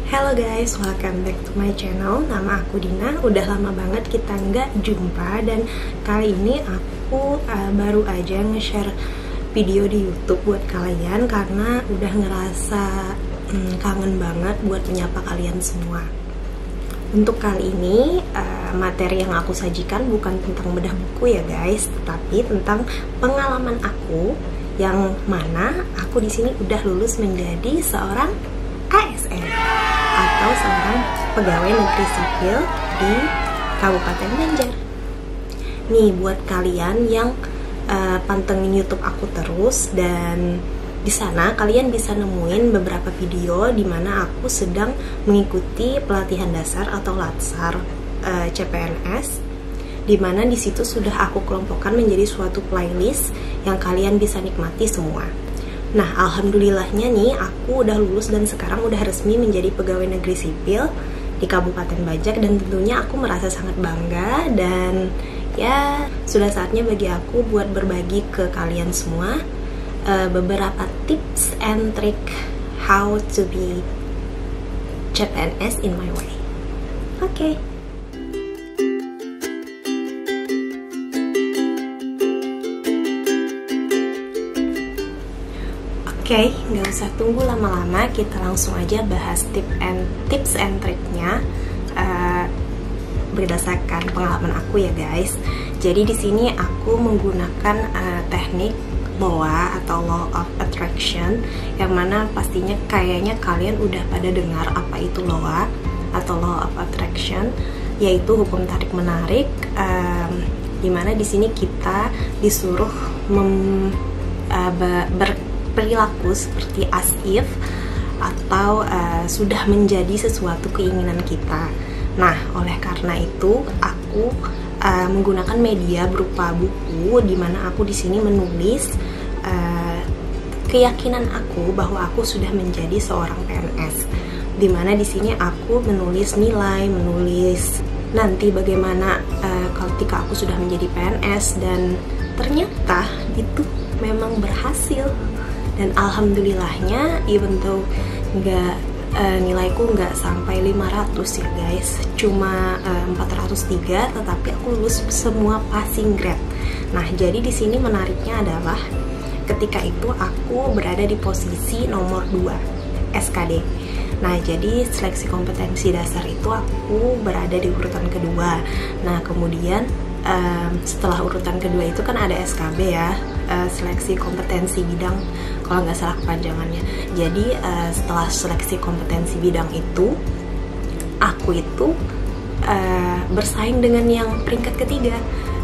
Hello guys, welcome back to my channel. Nama aku Dina. Udah lama banget kita nggak jumpa, dan kali ini aku baru aja nge-share video di YouTube buat kalian karena udah ngerasa kangen banget buat menyapa kalian semua. Untuk kali ini materi yang aku sajikan bukan tentang bedah buku ya guys, tetapi tentang pengalaman aku yang mana aku di sini udah lulus menjadi seorang ASN atau seorang pegawai negeri sipil di Kabupaten Banjar. Nih buat kalian yang pantengin YouTube aku terus, dan di sana kalian bisa nemuin beberapa video di mana aku sedang mengikuti pelatihan dasar atau latsar CPNS, di mana di situ sudah aku kelompokkan menjadi suatu playlist yang kalian bisa nikmati semua. Nah, alhamdulillahnya nih aku udah lulus dan sekarang udah resmi menjadi pegawai negeri sipil di Kabupaten Banjar, dan tentunya aku merasa sangat bangga, dan ya sudah saatnya bagi aku buat berbagi ke kalian semua beberapa tips and trick how to be CPNS in my way. Oke. Oke, nggak usah tunggu lama-lama, kita langsung aja bahas tips and triknya berdasarkan pengalaman aku ya guys. Jadi di sini aku menggunakan teknik LOA atau Law of Attraction, yang mana pastinya kayaknya kalian udah pada dengar apa itu LOA atau Law of Attraction, yaitu hukum tarik menarik, dimana di sini kita disuruh perilaku seperti as if atau sudah menjadi sesuatu keinginan kita. Nah, oleh karena itu aku menggunakan media berupa buku, di mana aku di sini menulis keyakinan aku bahwa aku sudah menjadi seorang PNS. Di mana di sini aku menulis nilai, menulis nanti bagaimana ketika aku sudah menjadi PNS, dan ternyata itu memang berhasil. Dan alhamdulillahnya, even though nilaiku nggak sampai 500 ya guys, cuma 403, tetapi aku lulus semua passing grade. Nah, jadi di sini menariknya adalah ketika itu aku berada di posisi nomor 2 SKD. Nah, jadi seleksi kompetensi dasar itu aku berada di urutan kedua. Nah, kemudian setelah urutan kedua itu kan ada SKB ya, seleksi kompetensi bidang, kalau nggak salah kepanjangannya. Jadi setelah seleksi kompetensi bidang itu, aku itu bersaing dengan yang peringkat ketiga.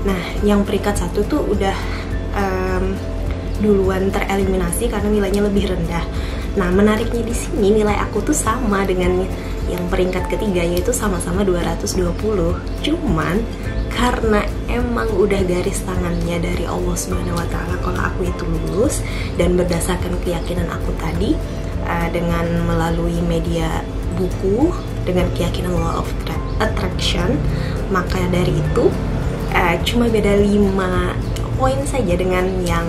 Nah, yang peringkat satu tuh udah duluan tereliminasi karena nilainya lebih rendah. Nah, menariknya di sini nilai aku tuh sama dengan yang peringkat ketiga, yaitu sama-sama 220. Cuman karena emang udah garis tangannya dari Allah Subhanahu wa Ta'ala kalau aku itu lulus, dan berdasarkan keyakinan aku tadi dengan melalui media buku dengan keyakinan Law of Attraction, maka dari itu cuma beda 5 poin saja dengan yang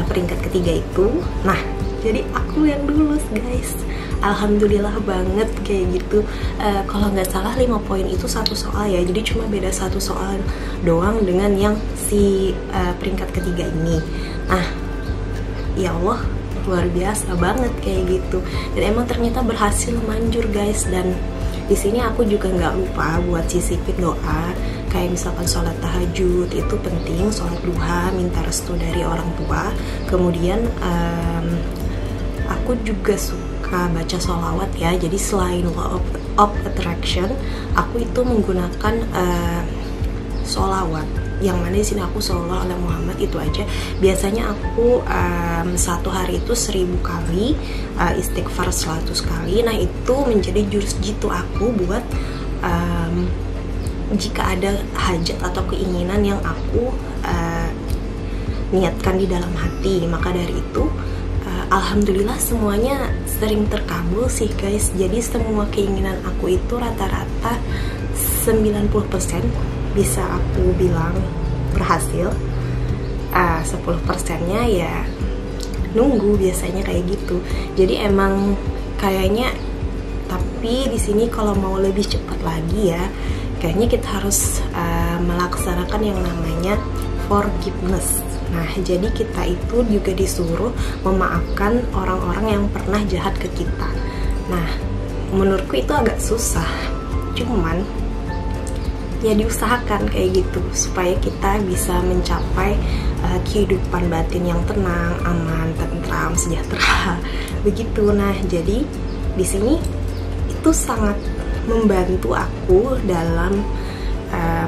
peringkat ketiga itu. Nah, jadi aku yang lulus guys. Alhamdulillah banget kayak gitu. Kalau nggak salah 5 poin itu satu soal ya, jadi cuma beda satu soal doang dengan yang si peringkat ketiga ini. Nah, ya Allah, luar biasa banget kayak gitu. Dan emang ternyata berhasil manjur guys. Dan di sini aku juga nggak lupa buat sisipin doa, kayak misalkan sholat tahajud itu penting, sholat duha, minta restu dari orang tua. Kemudian aku juga suka baca sholawat ya. Jadi selain Law of Attraction, aku itu menggunakan sholawat, yang mana di sini aku sholawat oleh Muhammad itu aja. Biasanya aku satu hari itu 1000 kali, istighfar 100 kali. Nah, itu menjadi jurus jitu aku buat jika ada hajat atau keinginan yang aku niatkan di dalam hati. Maka dari itu alhamdulillah semuanya sering terkabul sih guys. Jadi semua keinginan aku itu rata-rata 90% bisa aku bilang berhasil. 10%-nya ya nunggu biasanya kayak gitu. Jadi emang kayaknya Tapi di sini kalau mau lebih cepat lagi ya, kayaknya kita harus melaksanakan yang namanya forgiveness. Nah, jadi kita itu juga disuruh memaafkan orang-orang yang pernah jahat ke kita. Nah, menurutku itu agak susah, cuman ya diusahakan kayak gitu supaya kita bisa mencapai kehidupan batin yang tenang, aman, tentram, sejahtera begitu. Nah, jadi di sini itu sangat membantu aku dalam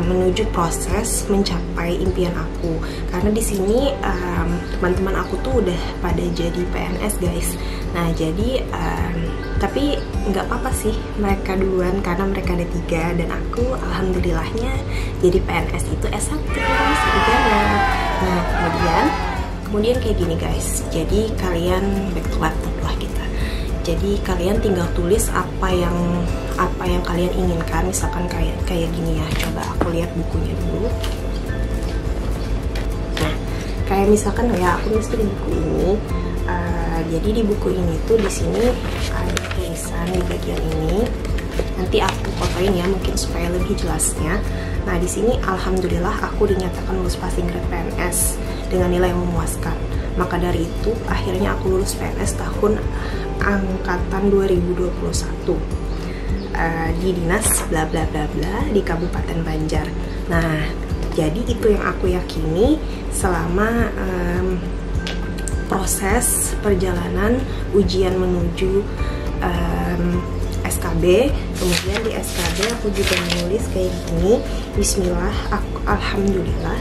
menuju proses mencapai impian aku, karena di sini teman-teman aku tuh udah pada jadi PNS guys. Nah, jadi tapi nggak apa-apa sih mereka duluan karena mereka ada 3 dan aku alhamdulillahnya jadi PNS itu S1 sarjana. Nah, kemudian kayak gini guys. Jadi kalian back to laptop lah kita. Jadi kalian tinggal tulis apa yang kalian inginkan. Misalkan kayak gini ya. Coba aku lihat bukunya dulu. Nah, kayak misalkan ya aku nulis di buku ini. Jadi di buku ini tuh di sini ada tulisan di bagian ini. Nanti aku fotoin ya mungkin supaya lebih jelasnya. Nah, di sini alhamdulillah aku dinyatakan lulus passing grade PNS dengan nilai yang memuaskan. Maka dari itu akhirnya aku lulus PNS tahun angkatan 2021 di dinas bla bla bla bla di Kabupaten Banjar. Nah, jadi itu yang aku yakini selama proses perjalanan ujian menuju SKB. Kemudian di SKB aku juga menulis kayak gini, bismillah, alhamdulillah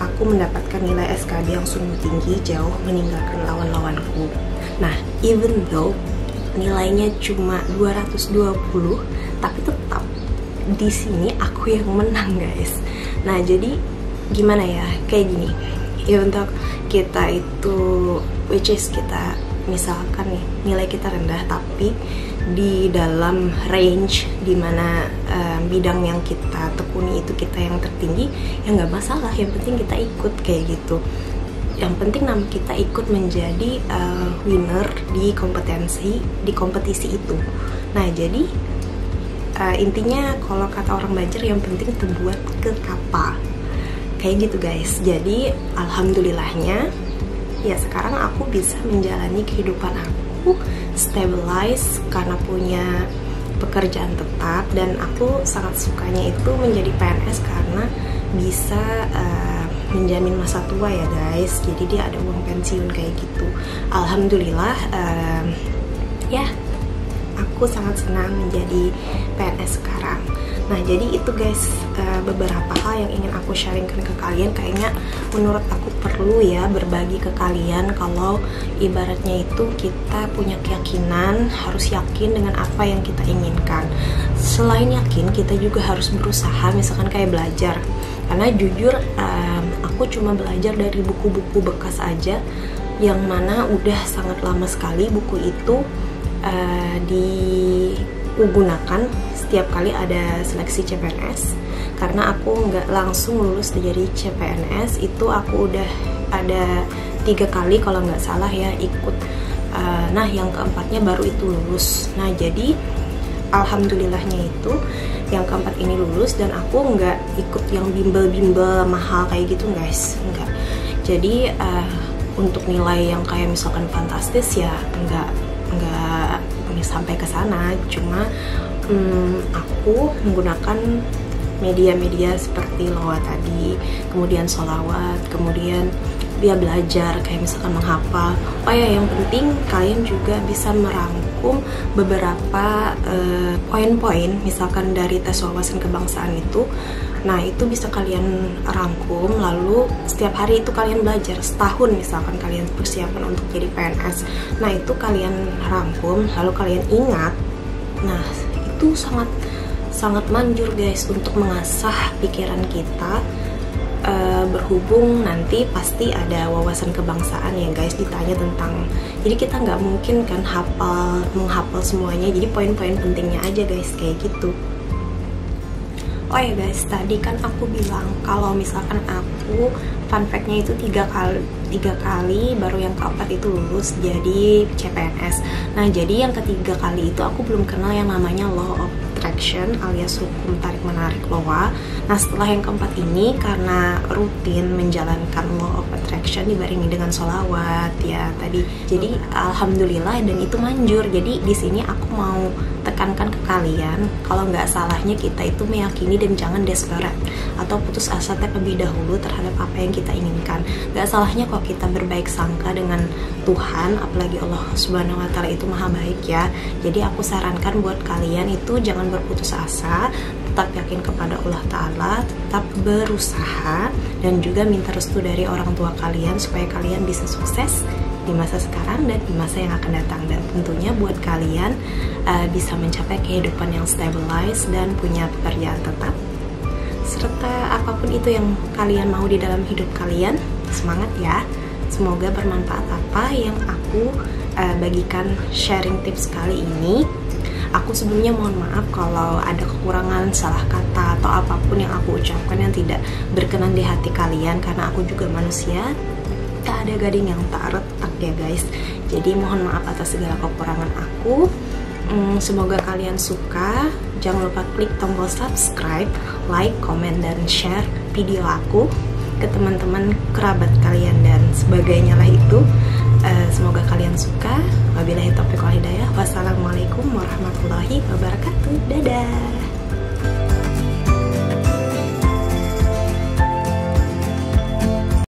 aku mendapatkan nilai SKB yang sungguh tinggi, jauh meninggalkan lawan-lawanku. Nah, even though nilainya cuma 220, tapi tetap di sini aku yang menang guys. Nah, jadi gimana ya, kayak gini ya, untuk kita itu which is kita misalkan nih nilai kita rendah tapi di dalam range dimana bidang yang kita tekuni itu kita yang tertinggi, ya nggak masalah, yang penting kita ikut kayak gitu. Yang penting nama kita ikut menjadi winner di kompetisi itu. Nah, jadi intinya kalau kata orang Banjar yang penting terbuat ke kapal kayak gitu guys. Jadi alhamdulillahnya ya sekarang aku bisa menjalani kehidupan aku stabilize karena punya pekerjaan tetap, dan aku sangat sukanya itu menjadi PNS karena bisa menjamin masa tua ya guys. Jadi dia ada uang pensiun kayak gitu. Alhamdulillah ya aku sangat senang menjadi PNS sekarang. Nah, jadi itu guys beberapa hal yang ingin aku sharingkan ke kalian. Kayaknya menurut aku perlu ya berbagi ke kalian kalau ibaratnya itu kita punya keyakinan, harus yakin dengan apa yang kita inginkan. Selain yakin, kita juga harus berusaha, misalkan kayak belajar. Karena jujur aku cuma belajar dari buku-buku bekas aja, yang mana udah sangat lama sekali buku itu digunakan setiap kali ada seleksi CPNS. Karena aku nggak langsung lulus dari CPNS, itu aku udah ada 3 kali kalau nggak salah ya ikut. Nah, yang keempatnya baru itu lulus. Nah, jadi alhamdulillahnya itu yang keempat ini lulus, dan aku nggak ikut yang bimbel-bimbel mahal kayak gitu guys, enggak. Jadi untuk nilai yang kayak misalkan fantastis ya nggak sampai ke sana. Cuma aku menggunakan media-media seperti loa tadi, kemudian sholawat, kemudian dia belajar kayak misalkan menghafal. Oh ya, yang penting kalian juga bisa merangkum beberapa poin-poin misalkan dari tes wawasan kebangsaan itu. Nah, itu bisa kalian rangkum, lalu setiap hari itu kalian belajar setahun, misalkan kalian persiapan untuk jadi PNS. Nah, itu kalian rangkum, lalu kalian ingat. Nah, itu sangat manjur guys untuk mengasah pikiran kita. Berhubung nanti pasti ada wawasan kebangsaan ya guys, ditanya tentang, jadi kita nggak mungkin kan menghafal semuanya, jadi poin-poin pentingnya aja guys kayak gitu. Oh ya guys, tadi kan aku bilang kalau misalkan aku fun fact-nya itu tiga kali, baru yang keempat itu lulus jadi CPNS. Nah, jadi yang ketiga kali itu aku belum kenal yang namanya law of attraction alias hukum tarik menarik LOA. Nah, setelah yang keempat ini, karena rutin menjalankan law of attraction dibarengi dengan sholawat ya tadi, jadi alhamdulillah dan itu manjur. Jadi di sini aku mau tekankan ke kalian kalau nggak salahnya kita itu meyakini dan jangan desperate atau putus asa terlebih dahulu terhadap apa yang kita inginkan. Nggak salahnya kok kita berbaik sangka dengan Tuhan, apalagi Allah Subhanahu wa Ta'ala itu maha baik ya. Jadi aku sarankan buat kalian itu jangan berputus asa, tetap yakin kepada Allah Ta'ala, tetap berusaha, dan juga minta restu dari orang tua kalian supaya kalian bisa sukses di masa sekarang dan di masa yang akan datang. Dan tentunya buat kalian bisa mencapai kehidupan yang stabilize dan punya pekerjaan tetap, serta apapun itu yang kalian mau di dalam hidup kalian. Semangat ya, semoga bermanfaat apa yang aku bagikan sharing tips kali ini. Aku sebelumnya mohon maaf kalau ada kekurangan, salah kata, atau apapun yang aku ucapkan yang tidak berkenan di hati kalian, karena aku juga manusia, tak ada gading yang tak retak ya guys. Jadi mohon maaf atas segala kekurangan aku. Semoga kalian suka. Jangan lupa klik tombol subscribe, like, comment, dan share video aku ke teman-teman, kerabat kalian, dan sebagainya lah itu. Semoga kalian suka. Wabillahi taufiq wal hidayah. Wassalamualaikum warahmatullahi wabarakatuh. Dadah.